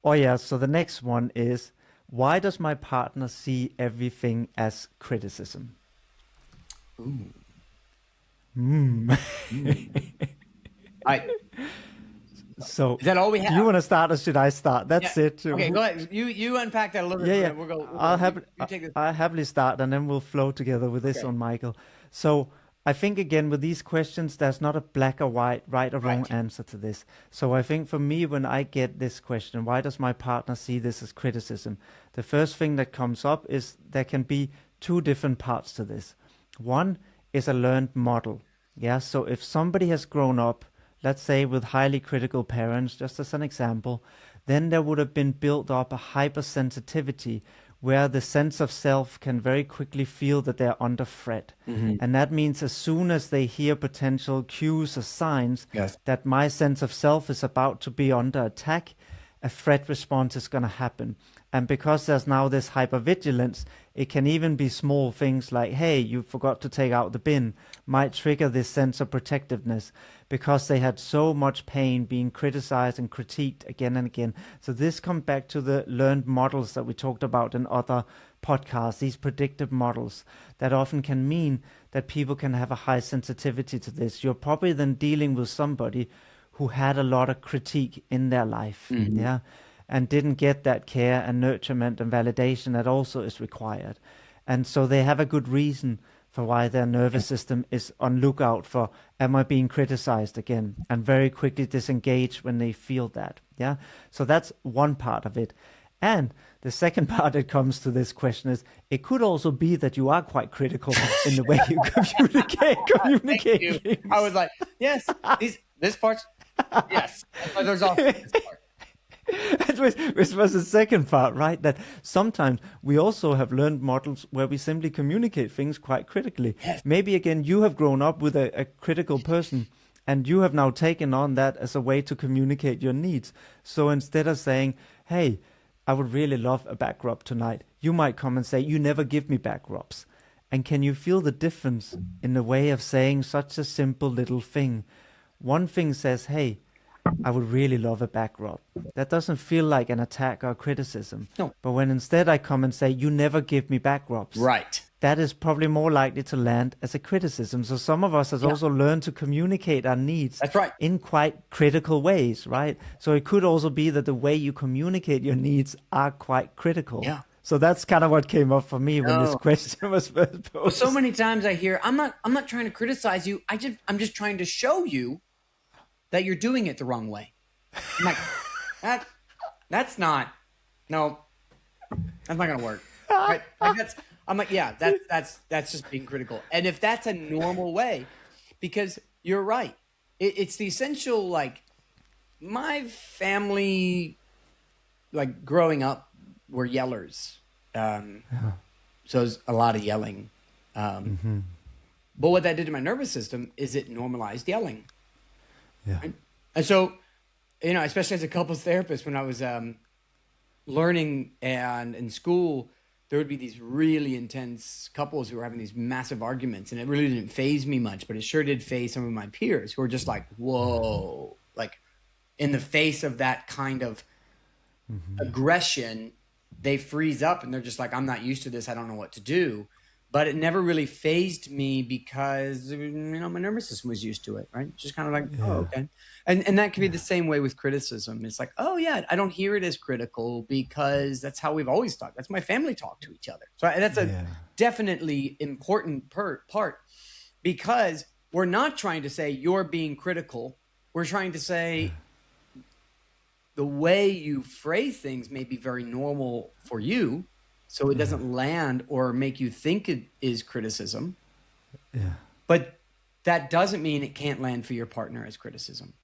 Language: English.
Oh yeah, so the next one is, why does my partner see everything as criticism? Ooh. Hmm. Mm. I So Is that all we do you have? want to start or should I start? Yeah. That's it. Okay, go ahead. You unpack that a little bit. Yeah, yeah. We'll go. I'll You, have you take this. I'll happily start and then we'll flow together with this Okay. on Michael. So I think again with these questions, there's not a black or white, right or wrong Right. answer to this. So I think for me, when I get this question, why does my partner see this as criticism? The first thing that comes up is there can be two different parts to this. One is a learned model. Yeah. So if somebody has grown up, let's say with highly critical parents, just as an example, then there would have been built up a hypersensitivity where the sense of self can very quickly feel that they're under threat. Hmm. And that means as soon as they hear potential cues or signs Yes. that my sense of self is about to be under attack, a threat response is going to happen. And because there's now this hypervigilance, it can even be small things like, hey, you forgot to take out the bin, might trigger this sense of protectiveness because they had so much pain being criticized and critiqued again and again. So this comes back to the learned models that we talked about in other podcasts, these predictive models that often can mean that people can have a high sensitivity to this. You're probably then dealing with somebody who had a lot of critique in their life, Hmm. yeah, and didn't get that care and nurturement and validation that also is required. And so they have a good reason for why their nervous system is on lookout for, am I being criticized again? And very quickly disengage when they feel that, yeah. So that's one part of it. And the second part that comes to this question is, it could also be that you are quite critical in the way you Thank communicate you. I was things. like, yes, this part's yes. But there's also this part. Which was the second part, right? That sometimes we also have learned models where we simply communicate things quite critically. Yes. Maybe again, you have grown up with a critical person and you have now taken on that as a way to communicate your needs. So instead of saying, hey, I would really love a back rub tonight, you might come and say, you never give me back rubs. And can you feel the difference in the way of saying such a simple little thing? One thing says, hey, I would really love a back rub. That doesn't feel like an attack or criticism. No. But when instead I come and say, you never give me back rubs, Right. that is probably more likely to land as a criticism. So some of us has Yeah. also learned to communicate our needs That's right. in quite critical ways, right? So it could also be that the way you communicate your needs are quite critical. Yeah. So that's kind of what came up for me when this No. question was first Well, so posed. many times I hear, I'm not trying to criticize you. I'm just trying to show you that you're doing it the wrong way. I'm like, that's not, no, that's not gonna work. Right? Like I'm like, yeah, that's just being critical. And if that's a normal way, because you're right, it's the essential. Like my family, like growing up, were yellers. So there's a lot of yelling. But what that did to my nervous system is it normalized yelling. Yeah. Right? And so, especially as a couples therapist, when I was learning and in school, there would be these really intense couples who were having these massive arguments, and it really didn't faze me much, but it sure did faze some of my peers who were just like, whoa, like in the face of that kind of aggression, they freeze up and they're just like, I'm not used to this. I don't know what to do. But it never really phased me because, my nervous system was used to it, right? Just kind of like, oh, Yeah. okay. And that can be the same way with criticism. It's like, oh, yeah, I don't hear it as critical because that's how we've always talked. That's my family talk to each other. So that's a Yeah. definitely important part because we're not trying to say you're being critical. We're trying to say the way you phrase things may be very normal for you, so it doesn't land or make you think it is criticism, Yeah. but that doesn't mean it can't land for your partner as criticism.